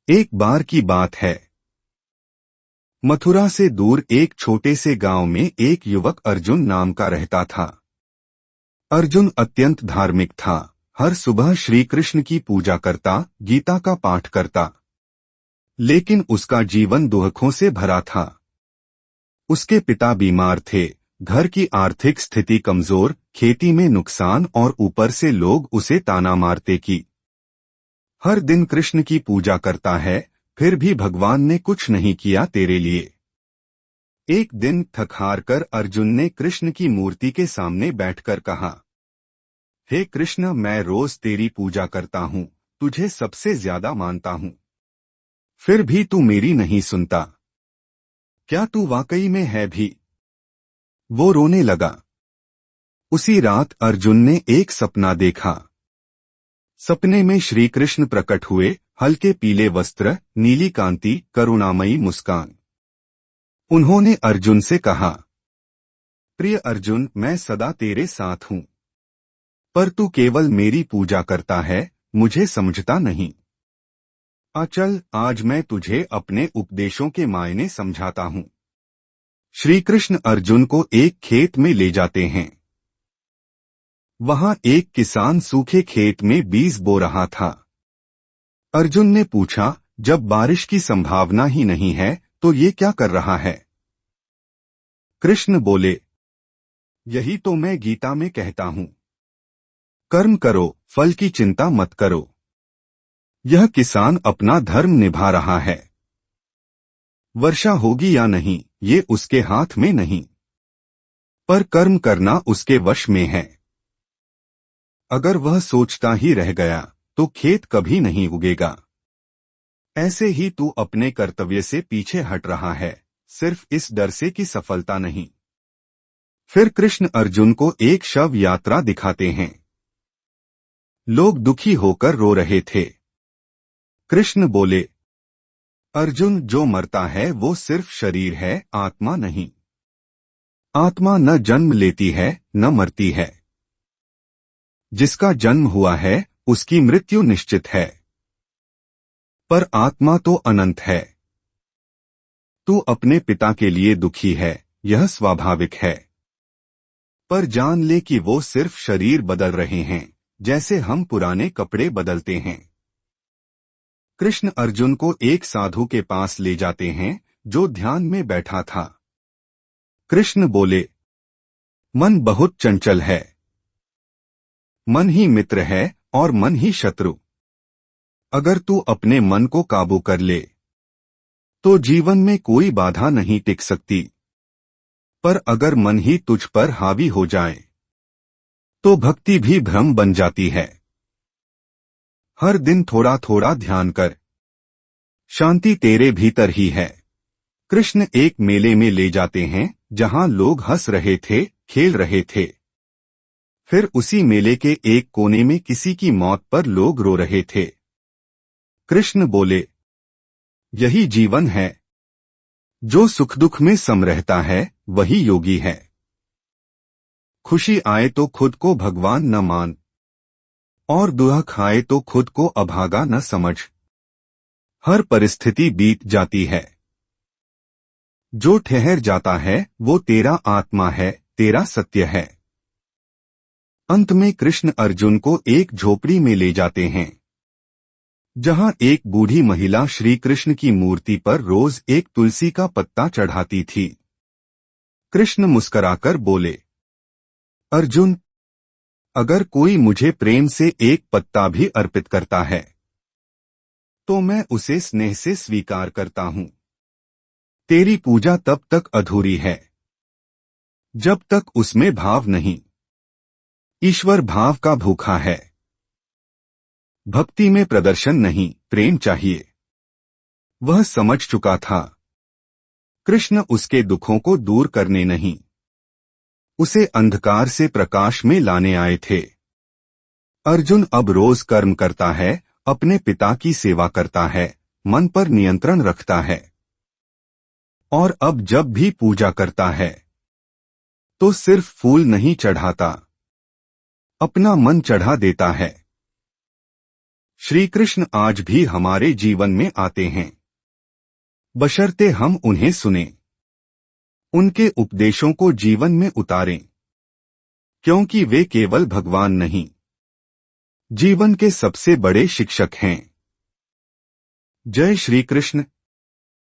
एक बार की बात है। मथुरा से दूर एक छोटे से गांव में एक युवक अर्जुन नाम का रहता था। अर्जुन अत्यंत धार्मिक था। हर सुबह श्री कृष्ण की पूजा करता, गीता का पाठ करता। लेकिन उसका जीवन दुखों से भरा था। उसके पिता बीमार थे, घर की आर्थिक स्थिति कमजोर, खेती में नुकसान और ऊपर से लोग उसे ताना मारते कि हर दिन कृष्ण की पूजा करता है, फिर भी भगवान ने कुछ नहीं किया तेरे लिए। एक दिन थक हार कर अर्जुन ने कृष्ण की मूर्ति के सामने बैठकर कहा, हे कृष्ण, मैं रोज तेरी पूजा करता हूँ, तुझे सबसे ज्यादा मानता हूँ, फिर भी तू मेरी नहीं सुनता। क्या तू वाकई में है भी? वो रोने लगा। उसी रात अर्जुन ने एक सपना देखा। सपने में श्री कृष्ण प्रकट हुए, हल्के पीले वस्त्र, नीली कांति, करुणामयी मुस्कान। उन्होंने अर्जुन से कहा, प्रिय अर्जुन, मैं सदा तेरे साथ हूँ, पर तू केवल मेरी पूजा करता है, मुझे समझता नहीं। चल, आज मैं तुझे अपने उपदेशों के मायने समझाता हूँ। श्री कृष्ण अर्जुन को एक खेत में ले जाते हैं। वहां एक किसान सूखे खेत में बीज बो रहा था। अर्जुन ने पूछा, जब बारिश की संभावना ही नहीं है तो ये क्या कर रहा है? कृष्ण बोले, यही तो मैं गीता में कहता हूँ, कर्म करो, फल की चिंता मत करो। यह किसान अपना धर्म निभा रहा है। वर्षा होगी या नहीं, ये उसके हाथ में नहीं, पर कर्म करना उसके वश में है। अगर वह सोचता ही रह गया तो खेत कभी नहीं उगेगा। ऐसे ही तू अपने कर्तव्य से पीछे हट रहा है, सिर्फ इस डर से कि सफलता नहीं। फिर कृष्ण अर्जुन को एक शव यात्रा दिखाते हैं। लोग दुखी होकर रो रहे थे। कृष्ण बोले, अर्जुन, जो मरता है वो सिर्फ शरीर है, आत्मा नहीं। आत्मा न जन्म लेती है न मरती है। जिसका जन्म हुआ है उसकी मृत्यु निश्चित है, पर आत्मा तो अनंत है। तू अपने पिता के लिए दुखी है, यह स्वाभाविक है, पर जान ले कि वो सिर्फ शरीर बदल रहे हैं, जैसे हम पुराने कपड़े बदलते हैं। कृष्ण अर्जुन को एक साधु के पास ले जाते हैं जो ध्यान में बैठा था। कृष्ण बोले, मन बहुत चंचल है। मन ही मित्र है और मन ही शत्रु। अगर तू अपने मन को काबू कर ले तो जीवन में कोई बाधा नहीं टिक सकती, पर अगर मन ही तुझ पर हावी हो जाए तो भक्ति भी भ्रम बन जाती है। हर दिन थोड़ा थोड़ा ध्यान कर, शांति तेरे भीतर ही है। कृष्ण एक मेले में ले जाते हैं जहां लोग हंस रहे थे, खेल रहे थे। फिर उसी मेले के एक कोने में किसी की मौत पर लोग रो रहे थे। कृष्ण बोले, यही जीवन है। जो सुख दुख में सम रहता है वही योगी है। खुशी आए तो खुद को भगवान न मान, और दुख आए तो खुद को अभागा न समझ। हर परिस्थिति बीत जाती है। जो ठहर जाता है वो तेरा आत्मा है, तेरा सत्य है। अंत में कृष्ण अर्जुन को एक झोपड़ी में ले जाते हैं जहां एक बूढ़ी महिला श्री कृष्ण की मूर्ति पर रोज एक तुलसी का पत्ता चढ़ाती थी। कृष्ण मुस्कराकर बोले, अर्जुन, अगर कोई मुझे प्रेम से एक पत्ता भी अर्पित करता है तो मैं उसे स्नेह से स्वीकार करता हूं। तेरी पूजा तब तक अधूरी है जब तक उसमें भाव नहीं। ईश्वर भाव का भूखा है। भक्ति में प्रदर्शन नहीं, प्रेम चाहिए। वह समझ चुका था। कृष्ण उसके दुखों को दूर करने नहीं, उसे अंधकार से प्रकाश में लाने आए थे। अर्जुन अब रोज कर्म करता है, अपने पिता की सेवा करता है, मन पर नियंत्रण रखता है, और अब जब भी पूजा करता है तो सिर्फ फूल नहीं चढ़ाता, अपना मन चढ़ा देता है। श्री कृष्ण आज भी हमारे जीवन में आते हैं, बशर्ते हम उन्हें सुने, उनके उपदेशों को जीवन में उतारें, क्योंकि वे केवल भगवान नहीं, जीवन के सबसे बड़े शिक्षक हैं। जय श्री कृष्ण।